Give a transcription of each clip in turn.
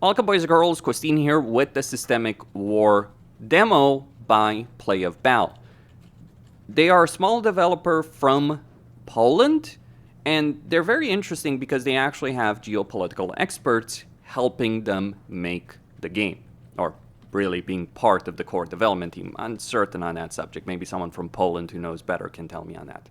Welcome boys and girls, Christine here with the Systemic War demo by Play of Bal. They are a small developer from Poland, and they're very interesting because they actually have geopolitical experts helping them make the game, or really being part of the core development team. I'm uncertain on that subject. Maybe someone from Poland who knows better can tell me on that.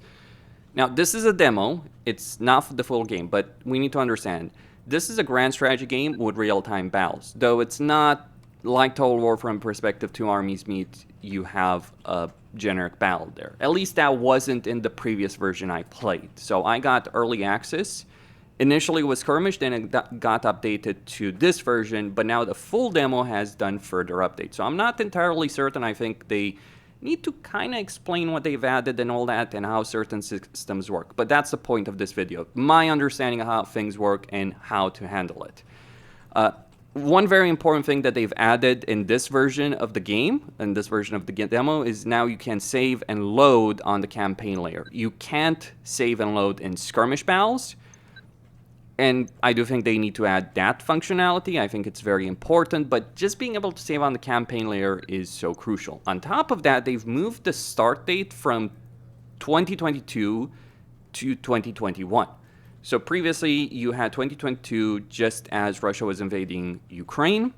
Now, this is a demo. It's not the full game, but we need to understand this is a grand strategy game with real-time battles. Though it's not like Total War from perspective two armies meet, you have a generic battle there. At least that wasn't in the previous version I played. So I got early access. Initially it was skirmish, then it got updated to this version, but now the full demo has done further updates. So I'm not entirely certain. I think they need to kind of explain what they've added and all that and how certain systems work. But that's the point of this video. My understanding of how things work and how to handle it. One very important thing that they've added in this version of the game, in this version of the demo, is now you can save and load on the campaign layer. You can't save and load in skirmish battles. And I do think they need to add that functionality. I think it's very important, but just being able to save on the campaign layer is so crucial. On top of that, they've moved the start date from 2022 to 2021. So previously, you had 2022 just as Russia was invading Ukraine.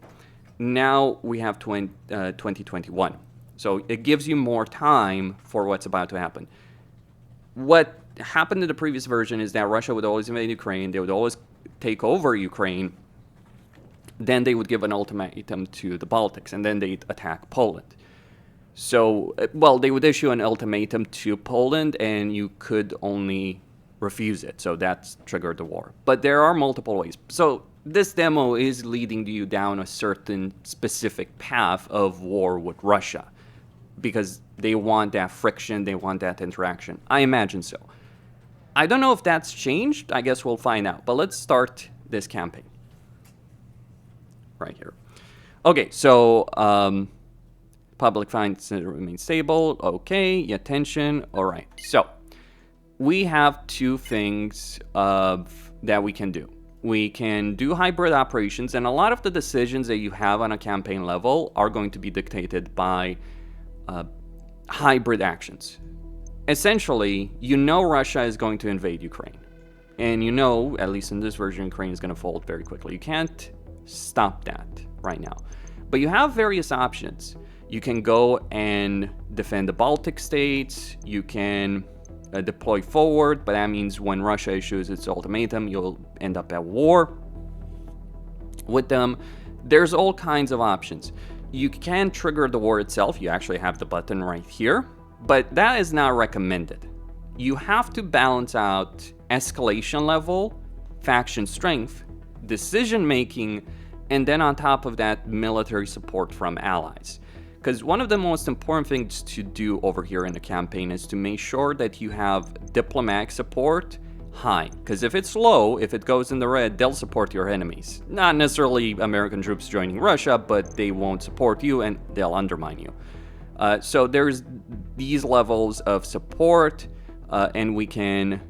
Now we have 2021. So it gives you more time for what's about to happen. What happened in the previous version is that Russia would always invade Ukraine, they would always take over Ukraine, then they would give an ultimatum to the Baltics, and then they'd attack Poland. So, well, they would issue an ultimatum to Poland, and you could only refuse it, so that's triggered the war. But there are multiple ways. So this demo is leading you down a certain specific path of war with Russia, because they want that friction, they want that interaction. I imagine so. I don't know if that's changed. I guess we'll find out. But let's start this campaign. Right here. Okay, so public finance remains stable. Okay, attention. All right. So we have two things that we can do. We can do hybrid operations, and a lot of the decisions that you have on a campaign level are going to be dictated by hybrid actions. Essentially, you know Russia is going to invade Ukraine. And you know, at least in this version, Ukraine is going to fold very quickly. You can't stop that right now. But you have various options. You can go and defend the Baltic states. You can deploy forward, but that means when Russia issues its ultimatum, you'll end up at war with them. There's all kinds of options. You can trigger the war itself. You actually have the button right here. But that is not recommended. You have to balance out escalation level, faction strength, decision making, and then on top of that, military support from allies. Because one of the most important things to do over here in the campaign is to make sure that you have diplomatic support high. Because if it's low, if it goes in the red, they'll support your enemies. Not necessarily American troops joining Russia, but they won't support you and they'll undermine you. So there's these levels of support, and we can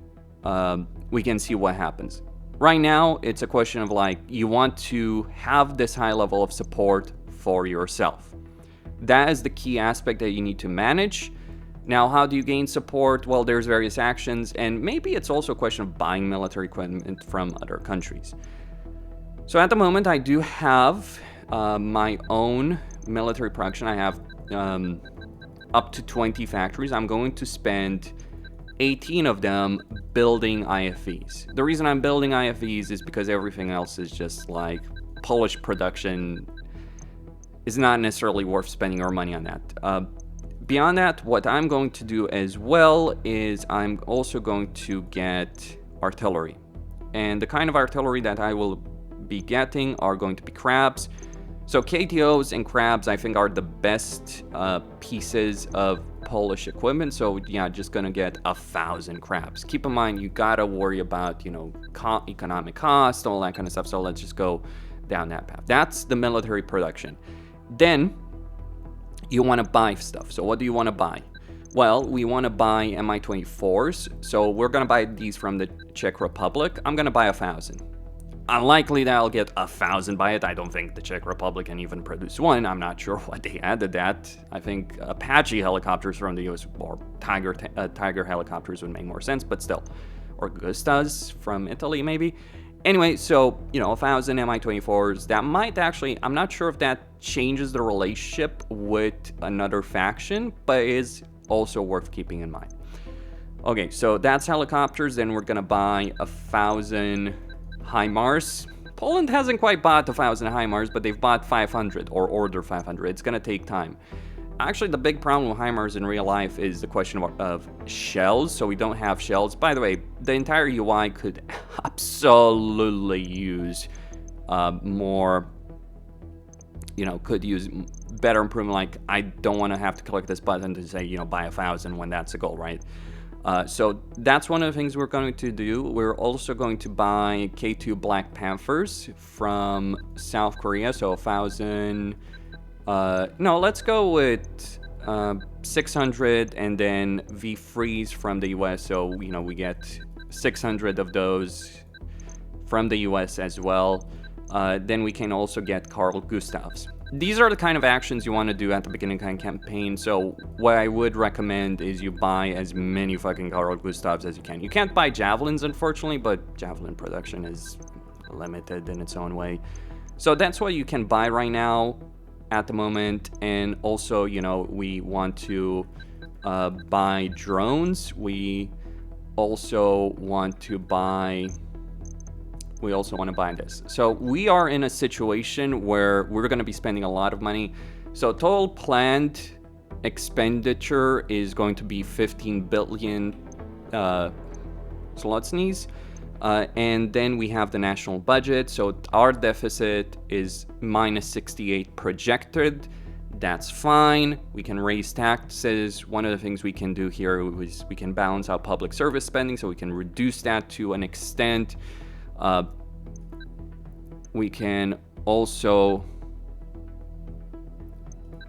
see what happens. Right now, it's a question of like, you want to have this high level of support for yourself. That is the key aspect that you need to manage. Now, how do you gain support? Well, there's various actions, and maybe it's also a question of buying military equipment from other countries. So at the moment, I do have my own military production. I have up to 20 factories. I'm going to spend 18 of them building IFVs. The reason I'm building IFVs is because everything else is just like Polish production is not necessarily worth spending our money on that. Beyond that, what I'm going to do as well is I'm also going to get artillery. And the kind of artillery that I will be getting are going to be crabs. So KTOs and crabs, I think, are the best pieces of Polish equipment. So yeah, just gonna get 1,000 crabs. Keep in mind, you gotta worry about, you know, economic cost, all that kind of stuff. So let's just go down that path. That's the military production. Then you want to buy stuff. So what do you want to buy? Well, we want to buy Mi-24s. So we're gonna buy these from the Czech Republic. I'm gonna buy 1,000. Unlikely that I'll get 1,000 by it. I don't think the Czech Republic can even produce one. I'm not sure why they added that. I think Apache helicopters from the US or Tiger helicopters would make more sense, but still. Or Gustas from Italy, maybe. Anyway, so, 1,000 Mi-24s. That might actually, I'm not sure if that changes the relationship with another faction, but it is also worth keeping in mind. Okay, so that's helicopters. Then we're gonna buy 1,000 HIMARS. Poland hasn't quite bought 1,000 HIMARS, but they've bought 500 or ordered 500. It's gonna take time. Actually, the big problem with HIMARS in real life is the question of shells. So we don't have shells. By the way, the entire UI could absolutely use more, could use better improvement. Like, I don't want to have to click this button to say, buy 1,000 when that's a goal, right? So that's one of the things we're going to do. We're also going to buy K2 Black Panthers from South Korea. So 1,000... no, let's go with 600 and then V-Freeze from the US. So, we get 600 of those from the US as well. Then we can also get Carl Gustavs. These are the kind of actions you want to do at the beginning of the campaign. So what I would recommend is you buy as many fucking Carl Gustavs as you can. You can't buy Javelins, unfortunately, but Javelin production is limited in its own way. So that's what you can buy right now at the moment. And also, we want to buy drones. We also want to buy this. So we are in a situation where we're going to be spending a lot of money. So total planned expenditure is going to be 15 billion zlotys. And then we have the national budget. So our deficit is minus 68 projected. That's fine. We can raise taxes. One of the things we can do here is we can balance out public service spending, so we can reduce that to an extent. We can also,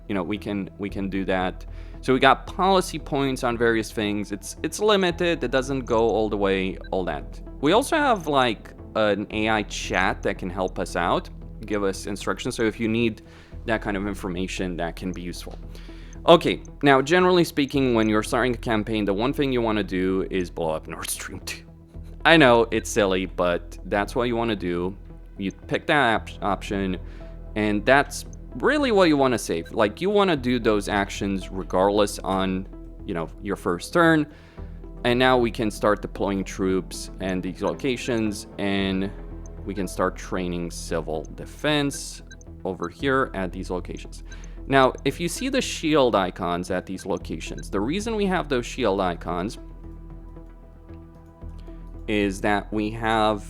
we can do that. So we got policy points on various things. It's limited. It doesn't go all the way, all that. We also have like an AI chat that can help us out, give us instructions. So if you need that kind of information, that can be useful. Okay, now generally speaking, when you're starting a campaign, the one thing you want to do is blow up Nord Stream 2. I know it's silly, but that's what you want to do. You pick that option, and that's really what you want to save. Like, you want to do those actions regardless on, your first turn. And now we can start deploying troops and these locations, and we can start training civil defense over here at these locations. Now, if you see the shield icons at these locations, the reason we have those shield icons is that we have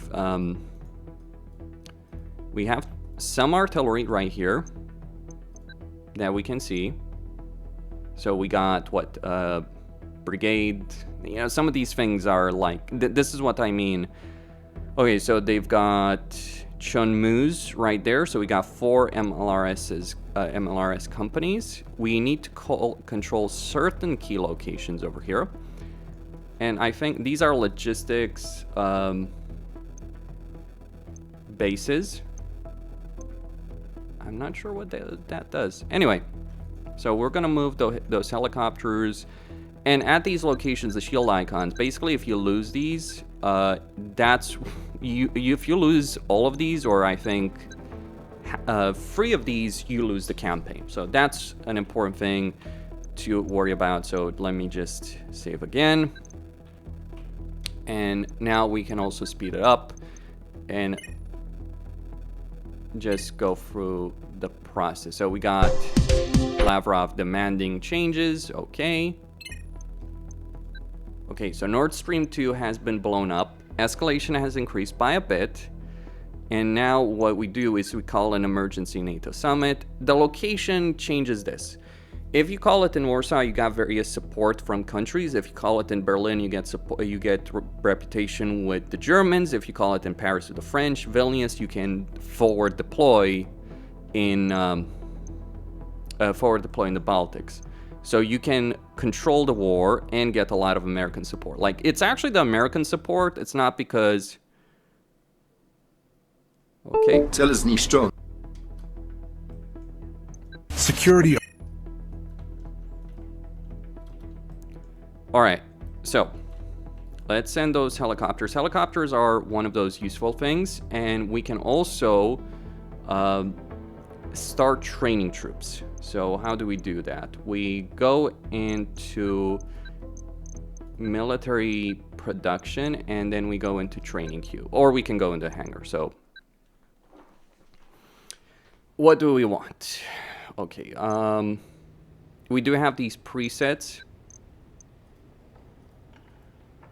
some artillery right here that we can see. So we got what, Brigade, some of these things are like, this is what I mean. Okay, so they've got Chunmus right there. So we got 4 MLRS companies. We need to control certain key locations over here. And I think these are logistics bases. I'm not sure what that does. Anyway, so we're going to move those helicopters. And at these locations, the shield icons, basically if you lose these, if you lose all of these, or I think 3 of these, you lose the campaign. So that's an important thing to worry about. So let me just save again. And now we can also speed it up and just go through the process. So we got Lavrov demanding changes. Okay, so Nord Stream 2 has been blown up. Escalation has increased by a bit. And now what we do is we call an emergency NATO summit. The location changes this. If you call it in Warsaw, you got various support from countries. If you call it in Berlin, you get support, you get reputation with the Germans. If you call it in Paris with the French, Vilnius, you can forward deploy in the Baltics. So you can control the war and get a lot of American support. Like, it's actually the American support. It's not because Okay. Cel zniszczony. Security. All right. So let's send those helicopters. Helicopters are one of those useful things, and we can also start training troops. So how do we do that? We go into military production, and then we go into training queue, or we can go into hangar. So what do we want? Okay, we do have these presets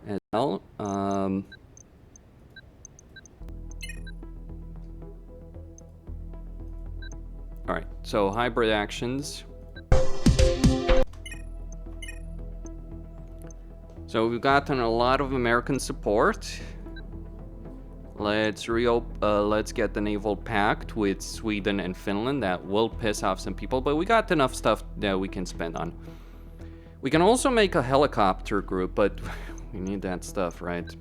as well. All right, so hybrid actions. So we've gotten a lot of American support. Let's get the naval pact with Sweden and Finland. That will piss off some people, but we got enough stuff that we can spend on. We can also make a helicopter group, but we need that stuff, right?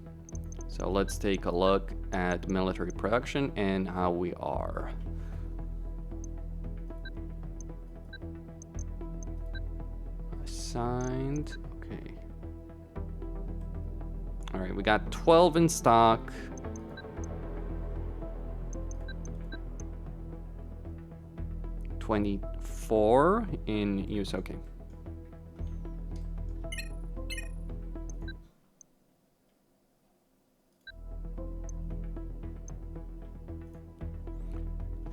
So let's take a look at military production and how we are. Assigned, okay. All right, we got 12 in stock. $24 in use, okay.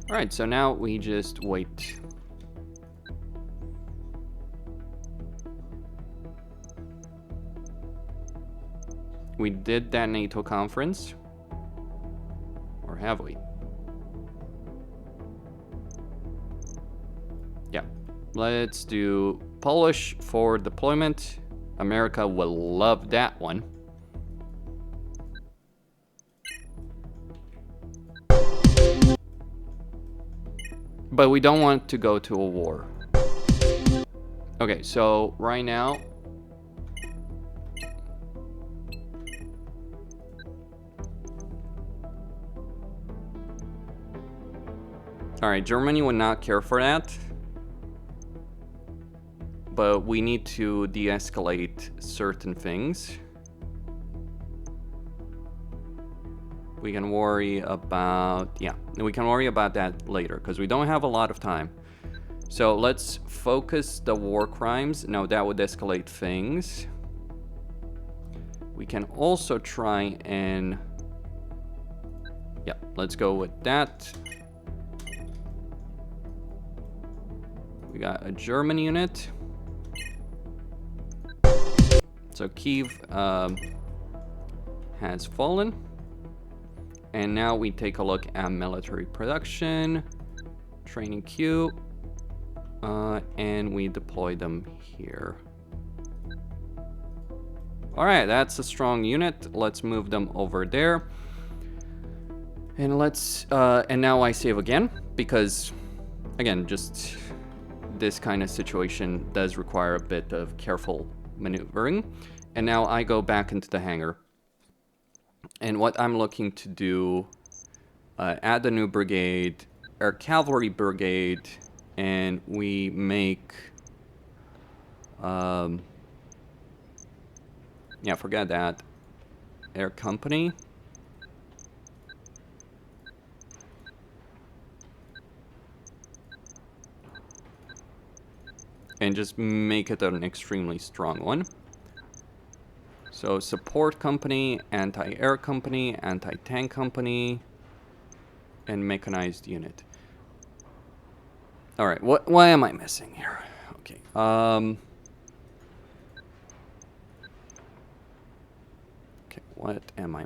All right, so now we just wait. We did that NATO conference, or have we? Yeah, let's do Polish for deployment. America will love that one. But we don't want to go to a war. Okay, so right now, all right, Germany would not care for that. But we need to de-escalate certain things. We can worry about, yeah, we can worry about that later because we don't have a lot of time. So let's focus the war crimes. Now that would escalate things. We can also try and, yeah, let's go with that. We got a German unit. So Kiev has fallen. And now we take a look at military production, training queue, and we deploy them here. All right, that's a strong unit. Let's move them over there. And let's, and now I save again, because again, just this kind of situation does require a bit of careful maneuvering. And now I go back into the hangar. And what I'm looking to do, add a new brigade, our cavalry brigade, and we make, yeah, forget that, air company. And just make it an extremely strong one. So support company, anti-air company, anti-tank company, and mechanized unit. All right, why am I missing here? Okay, okay, what am I?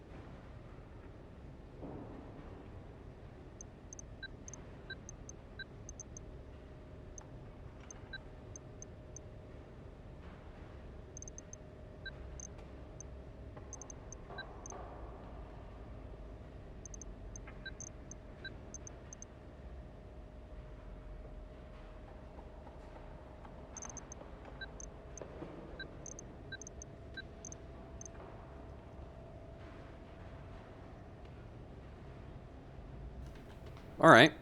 All right.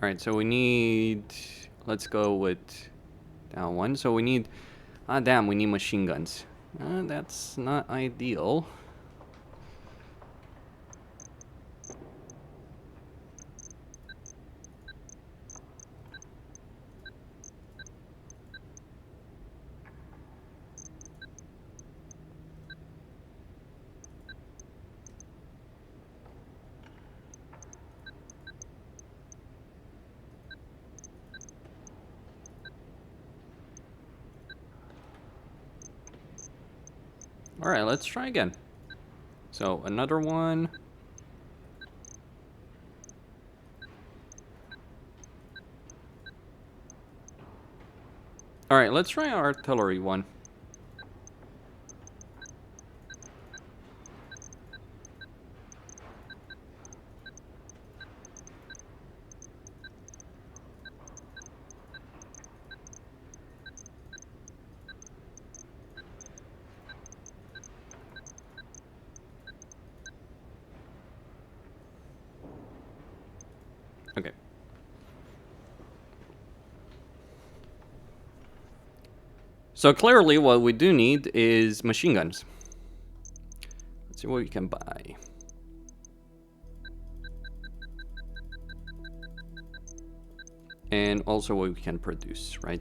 All right, so we need, let's go with that one. So we need, damn, we need machine guns. That's not ideal. All right, let's try again. So another one. All right, let's try our artillery one. Okay. So clearly what we do need is machine guns. Let's see what we can buy. And also what we can produce, right?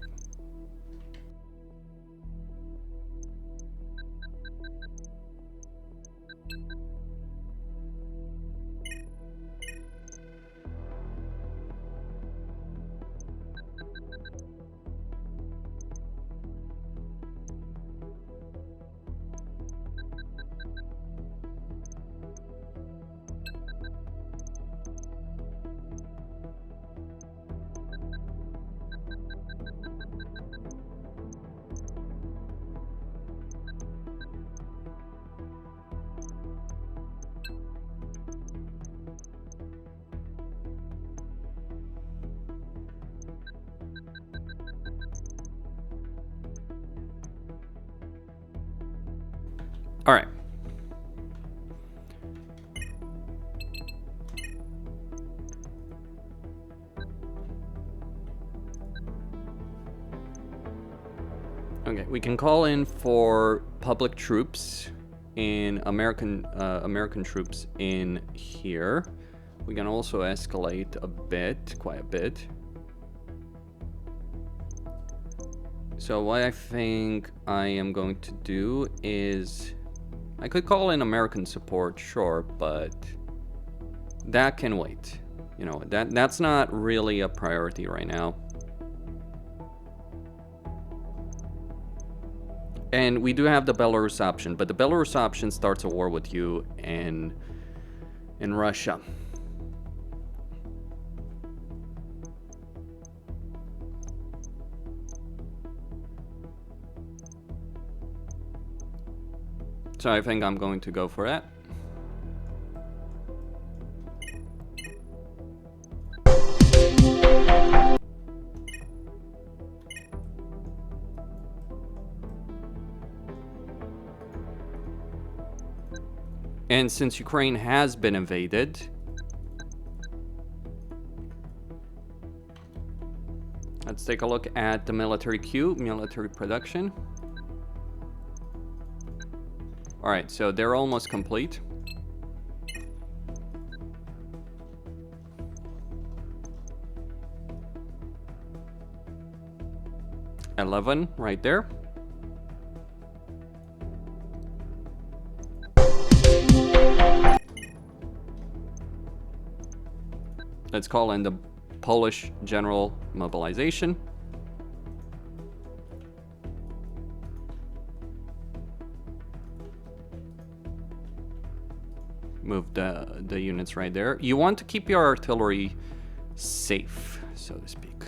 All right. Okay, we can call in for public troops in American troops in here. We can also escalate a bit, quite a bit. So what I think I am going to do is, I could call in American support, sure, but that can wait. You know, that's not really a priority right now. And we do have the Belarus option, but the Belarus option starts a war with you in Russia. So I think I'm going to go for that. And since Ukraine has been invaded, let's take a look at the military queue, military production. All right, so they're almost complete. $11 right there. Let's call in the Polish general mobilization. Move the units right there. You want to keep your artillery safe, so to speak.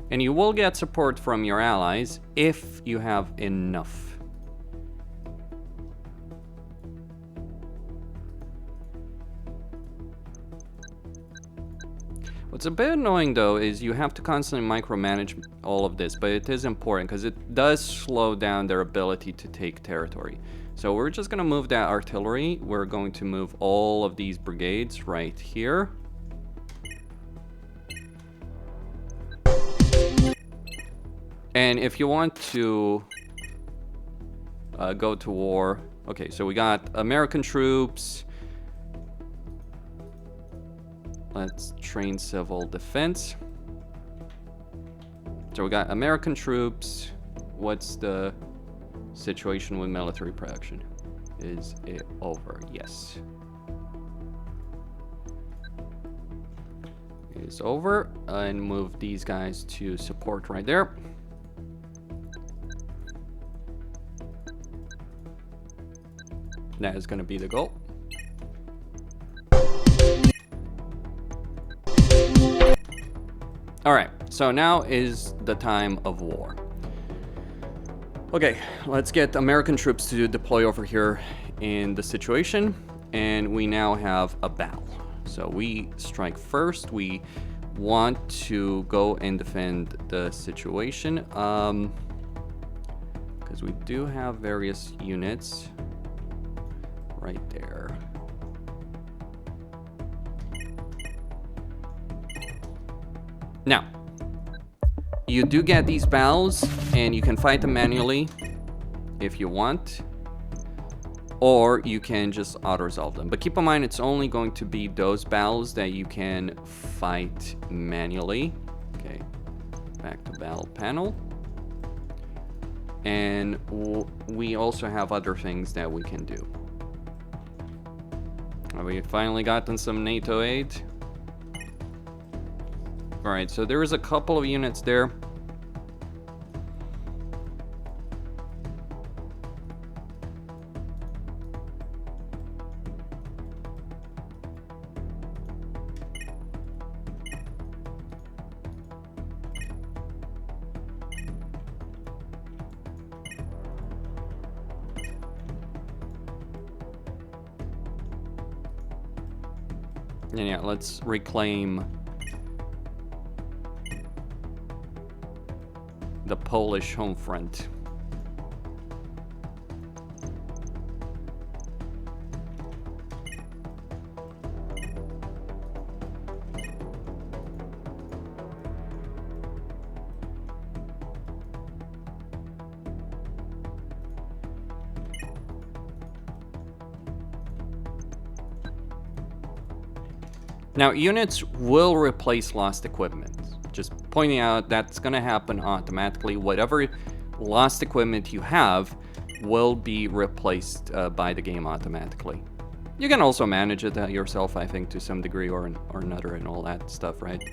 And you will get support from your allies if you have enough. What's a bit annoying though is you have to constantly micromanage all of this, but it is important because it does slow down their ability to take territory. So we're just gonna move that artillery. We're going to move all of these brigades right here. And if you want to go to war, okay, so we got American troops. Let's train civil defense. So we got American troops. What's the situation with military production? Is it over? Yes. It is over. And move these guys to support right there. That is going to be the goal. All right, so now is the time of war. Okay, let's get American troops to deploy over here in the situation, and we now have a battle. So we strike first. We want to go and defend the situation, because we do have various units right there. Now, you do get these battles, and you can fight them manually if you want, or you can just auto-resolve them. But keep in mind, it's only going to be those battles that you can fight manually. Okay, back to battle panel. And we also have other things that we can do. We finally gotten some NATO aid. Alright, so there is a couple of units there. And yeah, let's reclaim the Polish home front. Now, units will replace lost equipment. Just pointing out that's going to happen automatically. Whatever lost equipment you have will be replaced by the game automatically. You can also manage it yourself, I think, to some degree or another and all that stuff, right?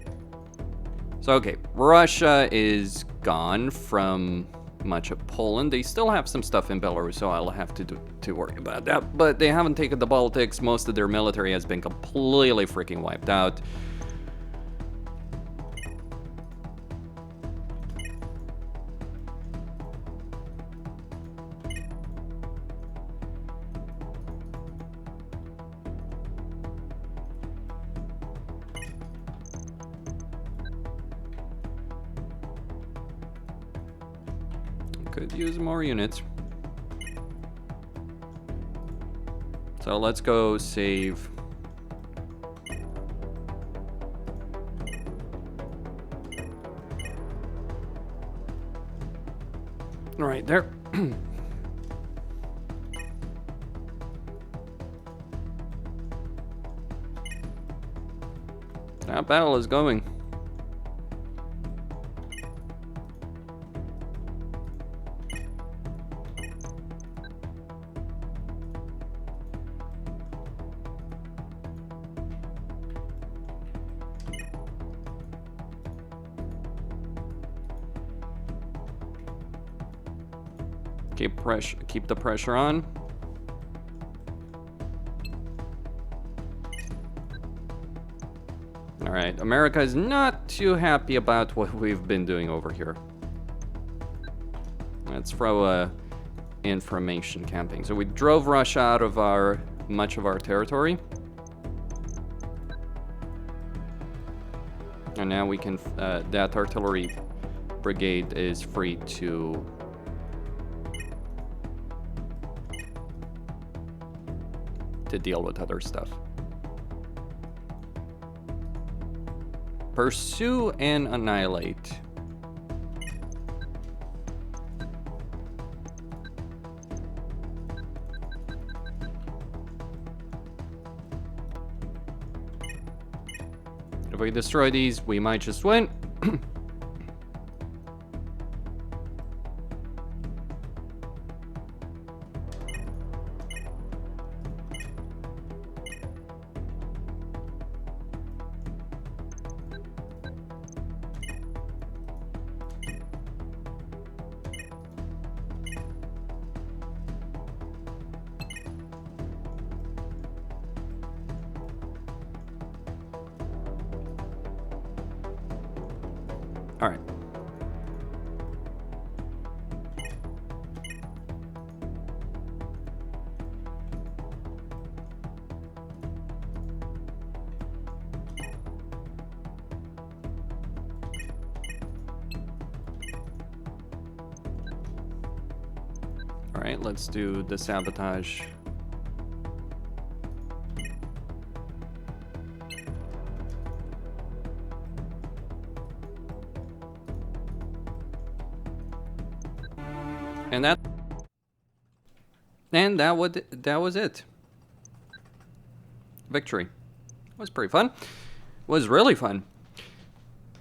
So, okay, Russia is gone from much of Poland. They still have some stuff in Belarus, so I'll have to worry about that. But they haven't taken the Baltics. Most of their military has been completely freaking wiped out. Could use more units. So let's go save. Right there. That battle is going. Keep the pressure on. All right, America is not too happy about what we've been doing over here. Let's throw a information campaign. So we drove Russia out of much of our territory. and now we can, that artillery brigade is free to deal with other stuff. Pursue and annihilate. If we destroy these, we might just win. All right. All right, let's do the sabotage. That was it. Victory. Was pretty fun. Was really fun.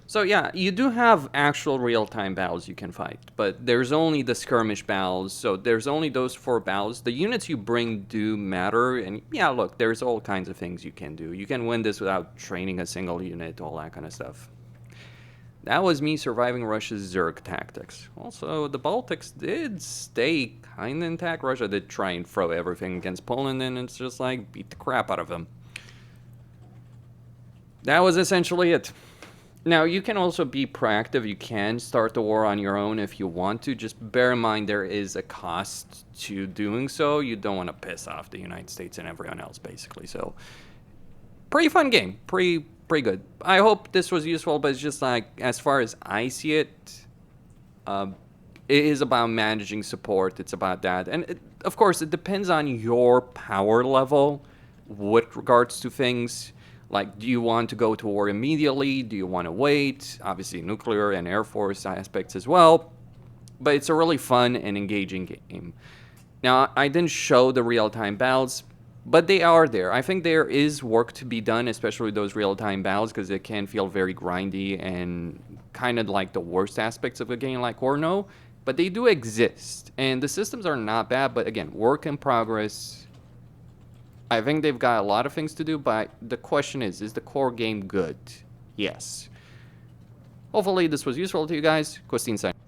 So yeah, you do have actual real-time battles you can fight, but there's only the skirmish battles, so there's only those 4 battles. The units you bring do matter, and yeah, look, there's all kinds of things you can do. You can win this without training a single unit, all that kind of stuff. That was me surviving Russia's Zerg tactics. Also, the Baltics did stay kind of intact. Russia did try and throw everything against Poland, and it's just like, beat the crap out of them. That was essentially it. Now, you can also be proactive. You can start the war on your own if you want to. Just bear in mind there is a cost to doing so. You don't want to piss off the United States and everyone else, basically. So, pretty fun game. Pretty good. I hope this was useful, but it's just like, as far as I see it, it is about managing support. It's about that. And, of course, it depends on your power level with regards to things. Like, do you want to go to war immediately? Do you want to wait? Obviously, nuclear and Air Force aspects as well. But it's a really fun and engaging game. Now, I didn't show the real-time battles, but they are there. I think there is work to be done, especially those real-time battles, because it can feel very grindy and kind of like the worst aspects of a game like Orno. But they do exist, and the systems are not bad, but again, work in progress. I think they've got a lot of things to do, but the question is the core game good? Yes. Hopefully this was useful to you guys. Christine signing.